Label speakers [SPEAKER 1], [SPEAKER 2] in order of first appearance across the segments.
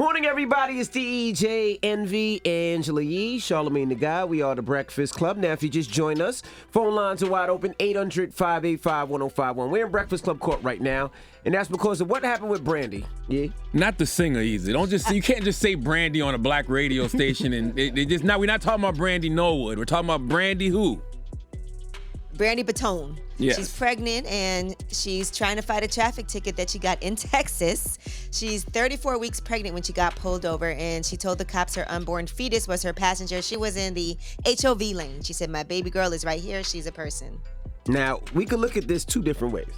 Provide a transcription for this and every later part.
[SPEAKER 1] Morning, everybody. It's DJ, Envy, Angela Yee, Charlamagne the Guy. We are the Breakfast Club. Now, if you just joined us, phone lines are wide open, 800-585-1051. We're in Breakfast Club court right now, and that's because of what happened with Brandy. Yeah,
[SPEAKER 2] not the singer either. You can't just say Brandy on a black radio station and they just we're not talking about Brandy Norwood. We're talking about Brandy who?
[SPEAKER 3] Brandy Batone.
[SPEAKER 2] Yes.
[SPEAKER 3] She's pregnant and she's trying to fight a traffic ticket that she got in Texas. She's 34 weeks pregnant when she got pulled over, and she told the cops her unborn fetus was her passenger. She was in the HOV lane. She said, "My baby girl is right here. She's a person."
[SPEAKER 1] Now, we could look at this two different ways.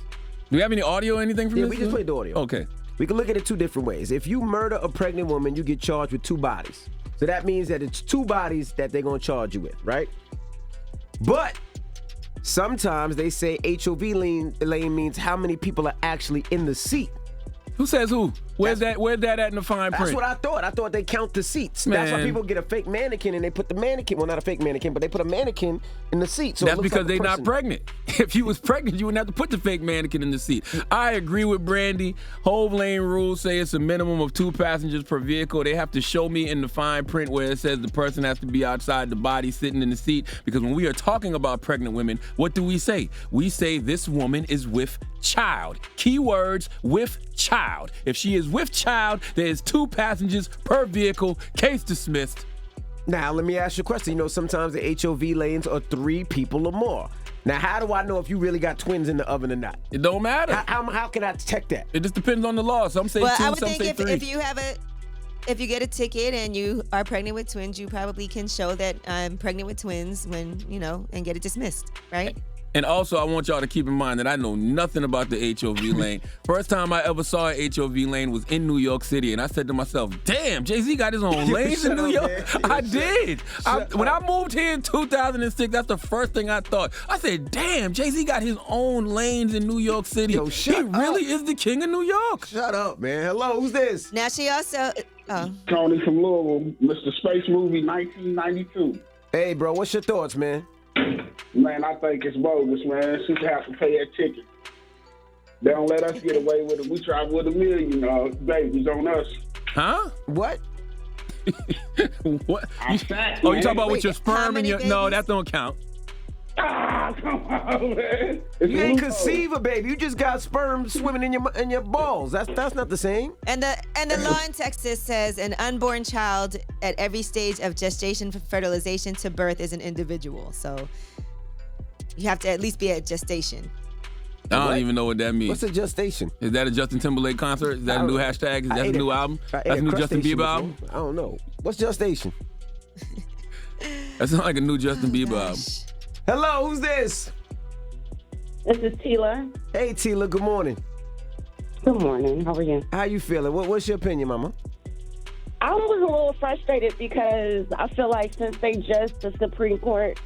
[SPEAKER 2] Do we have any audio or anything from this?
[SPEAKER 1] Yeah, we just played the audio.
[SPEAKER 2] Okay.
[SPEAKER 1] We can look at it two different ways. If you murder a pregnant woman, you get charged with two bodies. So that means that it's two bodies that they're going to charge you with, right? But sometimes they say HOV lane means how many people are actually in the seat.
[SPEAKER 2] Who says who? Where's that at in the fine print?
[SPEAKER 1] That's what I thought. I thought they count the seats.
[SPEAKER 2] Man.
[SPEAKER 1] That's why people get a fake mannequin and they put the mannequin, well, not a fake mannequin, but they put a mannequin in the seat. So
[SPEAKER 2] that's because they're not pregnant. If you was pregnant, you wouldn't have to put the fake mannequin in the seat. I agree with Brandy. HOV lane rules say it's a minimum of 2 passengers per vehicle. They have to show me in the fine print where it says the person has to be outside the body sitting in the seat. Because when we are talking about pregnant women, what do we say? We say this woman is with child. Keywords, with child. If she is with child, there is 2 passengers per vehicle. Case dismissed.
[SPEAKER 1] Now, let me ask you a question. You know, sometimes the HOV lanes are 3 people or more. Now, how do I know if you really got twins in the oven or not?
[SPEAKER 2] It don't matter.
[SPEAKER 1] How can I check that?
[SPEAKER 2] It just depends on the law. Some say 2,
[SPEAKER 3] I would
[SPEAKER 2] some
[SPEAKER 3] think
[SPEAKER 2] say 3.
[SPEAKER 3] if you get a ticket and you are pregnant with twins, you probably can show that I'm pregnant with twins and get it dismissed, right?
[SPEAKER 2] And also, I want y'all to keep in mind that I know nothing about the HOV lane. First time I ever saw an HOV lane was in New York City, and I said to myself, damn, Jay-Z got his own lanes in New York? I did. When I moved here in 2006, that's the first thing I thought. I said, damn, Jay-Z got his own lanes in New York City.
[SPEAKER 1] Yo,
[SPEAKER 2] he really is the king of New York.
[SPEAKER 1] Shut up, man. Hello, who's this?
[SPEAKER 3] Now, she also...
[SPEAKER 4] Tony from Louisville, Mr. Space Movie 1992.
[SPEAKER 1] Hey, bro, what's your thoughts, man?
[SPEAKER 4] Man, I think it's bogus, man. She should have to pay that ticket. They don't let us get away with it. We travel with $1 million babies on us.
[SPEAKER 2] Huh?
[SPEAKER 1] What?
[SPEAKER 2] What?
[SPEAKER 4] You
[SPEAKER 2] talking about with your sperm and your...
[SPEAKER 3] babies?
[SPEAKER 2] No, that don't count.
[SPEAKER 4] Come on, man.
[SPEAKER 1] You ain't conceive a baby. You just got sperm swimming in your balls. That's not the same.
[SPEAKER 3] And the law in Texas says an unborn child at every stage of gestation, fertilization to birth is an individual. So you have to at least be at gestation.
[SPEAKER 2] I don't even know what that means.
[SPEAKER 1] What's a gestation?
[SPEAKER 2] Is that a Justin Timberlake concert? Is that a new hashtag? Is that a new album? That's a new Justin Bieber album?
[SPEAKER 1] I don't know. What's gestation?
[SPEAKER 2] That sounds like a new Justin Bieber album.
[SPEAKER 1] Hello, who's this?
[SPEAKER 5] This is Tila.
[SPEAKER 1] Hey, Tila, good morning.
[SPEAKER 5] Good morning. How are you?
[SPEAKER 1] How you feeling? What's your opinion, mama?
[SPEAKER 5] I was a little frustrated because I feel like since the Supreme Court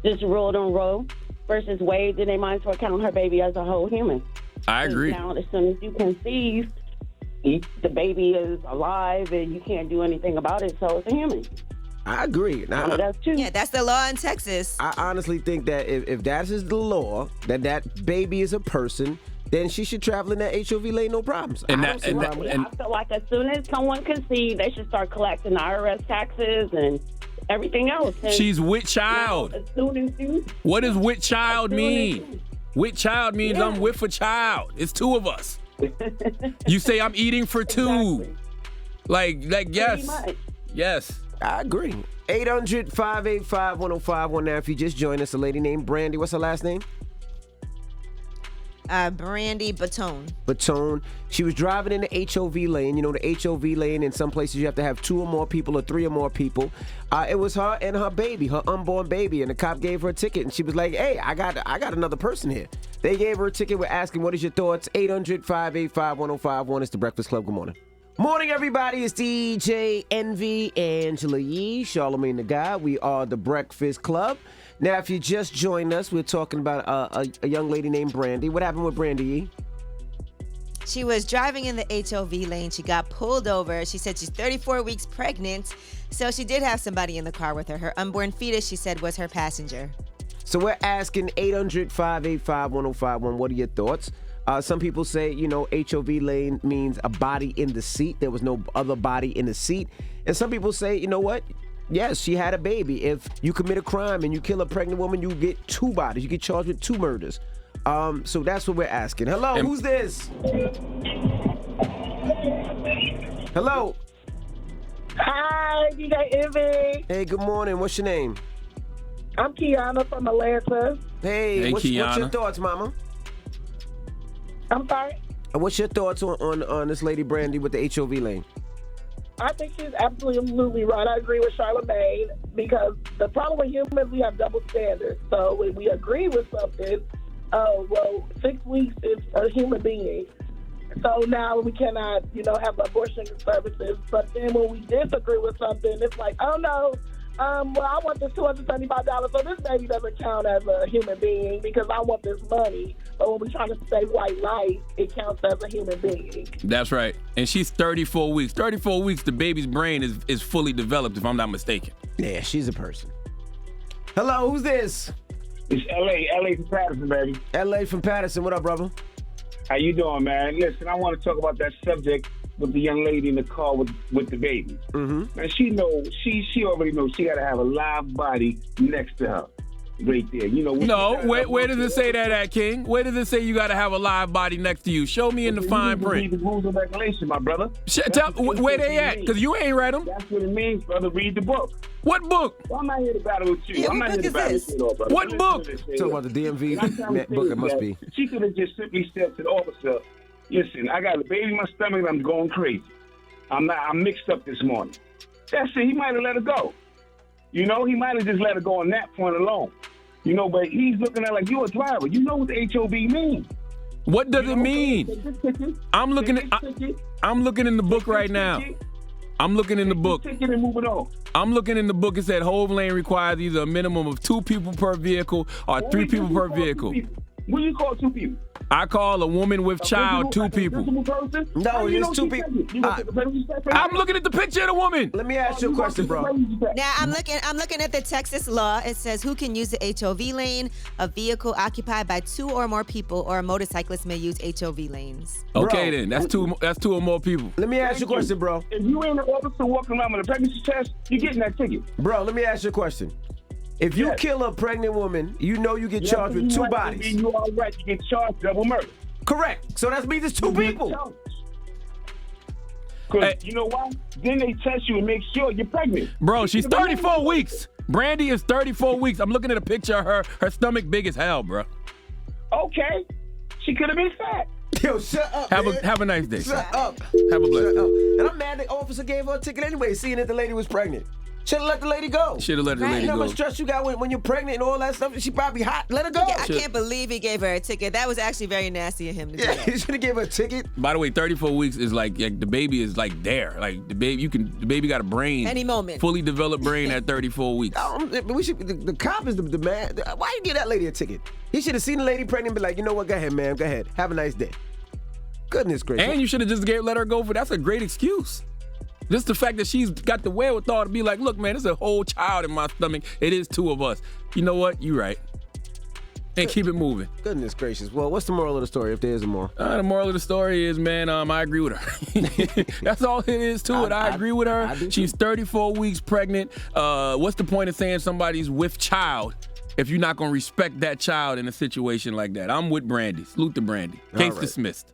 [SPEAKER 5] just ruled on Roe versus Wade, then they might as well count her baby as a whole human.
[SPEAKER 2] I agree.
[SPEAKER 5] Now, as soon as you conceive, the baby is alive and you can't do anything about it, so it's a human.
[SPEAKER 1] I agree. Now,
[SPEAKER 5] that's true.
[SPEAKER 3] Yeah, that's the law in Texas.
[SPEAKER 1] I honestly think that if that is the law, that baby is a person, then she should travel in that HOV lane, no problems. I
[SPEAKER 5] feel like as soon as someone conceives, they should start collecting the IRS taxes and everything else. And
[SPEAKER 2] she's with child.
[SPEAKER 5] As soon as
[SPEAKER 2] what does with child mean? With child means I'm with a child. It's 2 of us. You say I'm eating for 2.
[SPEAKER 5] Exactly.
[SPEAKER 2] Like yes. Yes.
[SPEAKER 1] I agree. 800-585-1051. Now, if you just joined us, a lady named Brandy. What's her last name?
[SPEAKER 3] Brandy Batone.
[SPEAKER 1] Batone. She was driving in the HOV lane. You know, the HOV lane, in some places you have to have 2 or more people or 3 or more people. It was her and her baby, her unborn baby, and the cop gave her a ticket, and she was like, hey, I got another person here. They gave her a ticket. We're asking, what is your thoughts? 800-585-1051. It's the Breakfast Club. Good morning. Morning, everybody. It's DJ, Envy, Angela Yee, Charlamagne the Guy. We are the Breakfast Club. Now, if you just joined us, we're talking about a young lady named Brandy. What happened with Brandy Yee?
[SPEAKER 3] She was driving in the HOV lane. She got pulled over. She said she's 34 weeks pregnant, so she did have somebody in the car with her. Her unborn fetus, she said, was her passenger.
[SPEAKER 1] So we're asking 800-585-1051. What are your thoughts? Some people say, HOV lane means a body in the seat. There was no other body in the seat. And some people say, you know what? Yes, she had a baby. If you commit a crime and you kill a pregnant woman, you get 2 bodies. You get charged with 2 murders. So that's what we're asking. Hello, who's this? Hello.
[SPEAKER 6] Hi, DJ Envy.
[SPEAKER 1] Hey, good morning. What's your name?
[SPEAKER 6] I'm Kiana from Atlanta.
[SPEAKER 1] Hey, what's your thoughts, Mama?
[SPEAKER 6] I'm sorry?
[SPEAKER 1] What's your thoughts on this lady Brandy with the HOV lane?
[SPEAKER 6] I think she's absolutely right. I agree with Charlamagne because the problem with humans, we have double standards. So when we agree with something, 6 weeks is a human being. So now we cannot, have abortion services. But then when we disagree with something, it's like, oh no, I want this $275, so this baby doesn't count as a human being because I want this money. But when we're trying to save white life, it counts as a human being.
[SPEAKER 2] That's right. And she's 34 weeks. 34 weeks, the baby's brain is fully developed, if I'm not mistaken.
[SPEAKER 1] Yeah, she's a person. Hello, who's this?
[SPEAKER 4] It's LA from Patterson, baby.
[SPEAKER 1] LA from Patterson. What up, brother?
[SPEAKER 4] How you doing, man? Listen, I want to talk about that subject with the young lady in the car with the baby.
[SPEAKER 1] Mm-hmm.
[SPEAKER 4] And she already knows she got to have a live body next to her, right there.
[SPEAKER 2] No, where does it say that at, King? Where does it say you got to have a live body next to you? Show me in the fine print.
[SPEAKER 4] Read the rules and regulations, my brother.
[SPEAKER 2] Tell where they at, because you ain't read them.
[SPEAKER 4] That's what it means, brother. Read the book.
[SPEAKER 2] What book?
[SPEAKER 4] Well, I'm not here to battle with you.
[SPEAKER 3] Yeah,
[SPEAKER 4] I'm not here to battle with you, brother.
[SPEAKER 2] What book?
[SPEAKER 1] Talking about the DMV book, it must be.
[SPEAKER 4] She could have just simply said to the officer, listen, I got a baby in my stomach and I'm going crazy. I'm mixed up this morning. That's it. He might have let her go. He might have just let her go on that point alone. But he's looking at like, you're a driver. You know what the HOV means.
[SPEAKER 2] What does it mean? I'm looking in the book right now. I'm looking in the book.
[SPEAKER 4] Ticket and moving on.
[SPEAKER 2] I'm looking in the book. It said HOV lane requires either a minimum of 2 people per vehicle or 3 people per vehicle.
[SPEAKER 4] What do you call 2 people?
[SPEAKER 2] I call a woman with child 2 people.
[SPEAKER 1] No, it's 2 people.
[SPEAKER 2] I'm looking at the picture of the woman.
[SPEAKER 1] Let me ask you a question, bro.
[SPEAKER 3] Now I'm looking at the Texas law. It says who can use the HOV lane? A vehicle occupied by 2 or more people, or a motorcyclist may use HOV lanes.
[SPEAKER 2] Okay, then that's two or more people.
[SPEAKER 1] Let me ask you a question, bro.
[SPEAKER 4] If you ain't an officer walking around with a pregnancy test, you're getting that ticket.
[SPEAKER 1] Bro, let me ask you a question. If you kill a pregnant woman, you get charged with 2 bodies.
[SPEAKER 4] You all right, you get charged double murder.
[SPEAKER 1] Correct. So that means it's 2 people.
[SPEAKER 4] Because you know why? Then they test you and make sure you're pregnant.
[SPEAKER 2] Bro, she's 34 weeks. Brandy is 34 weeks. I'm looking at a picture of her. Her stomach big as hell, bro.
[SPEAKER 4] Okay. She could have been fat.
[SPEAKER 1] Yo, shut up,
[SPEAKER 2] Have a nice day.
[SPEAKER 1] Shut up.
[SPEAKER 2] Have a blessed day.
[SPEAKER 1] And I'm mad the officer gave her a ticket anyway, seeing that the lady was pregnant. Should have let the lady go.
[SPEAKER 2] Should have let the lady
[SPEAKER 1] You know how
[SPEAKER 2] go.
[SPEAKER 1] much stress you got when you're pregnant and all that stuff? She probably hot. Let her go.
[SPEAKER 3] I can't believe he gave her a ticket. That was actually very nasty of him to do that.
[SPEAKER 1] He should have gave her a ticket.
[SPEAKER 2] By the way, 34 weeks is like the baby is like there. Like the baby got a brain.
[SPEAKER 3] Any moment.
[SPEAKER 2] Fully developed brain at 34 weeks.
[SPEAKER 1] The cop is the man. Why you give that lady a ticket? He should have seen the lady pregnant and be like, you know what? Go ahead, ma'am. Go ahead. Have a nice day. Goodness gracious.
[SPEAKER 2] And you should have just let her go for that's a great excuse. Just the fact that she's got the wherewithal to be like, look, man, there's a whole child in my stomach. It is 2 of us. You know what? You right. And keep it moving.
[SPEAKER 1] Goodness gracious. Well, what's the moral of the story, if there is a moral?
[SPEAKER 2] The moral of the story is, man, I agree with her. That's all it is to it. I agree with her. She's 34 weeks pregnant. What's the point of saying somebody's with child if you're not going to respect that child in a situation like that? I'm with Brandy. Salute to Brandy. Case dismissed.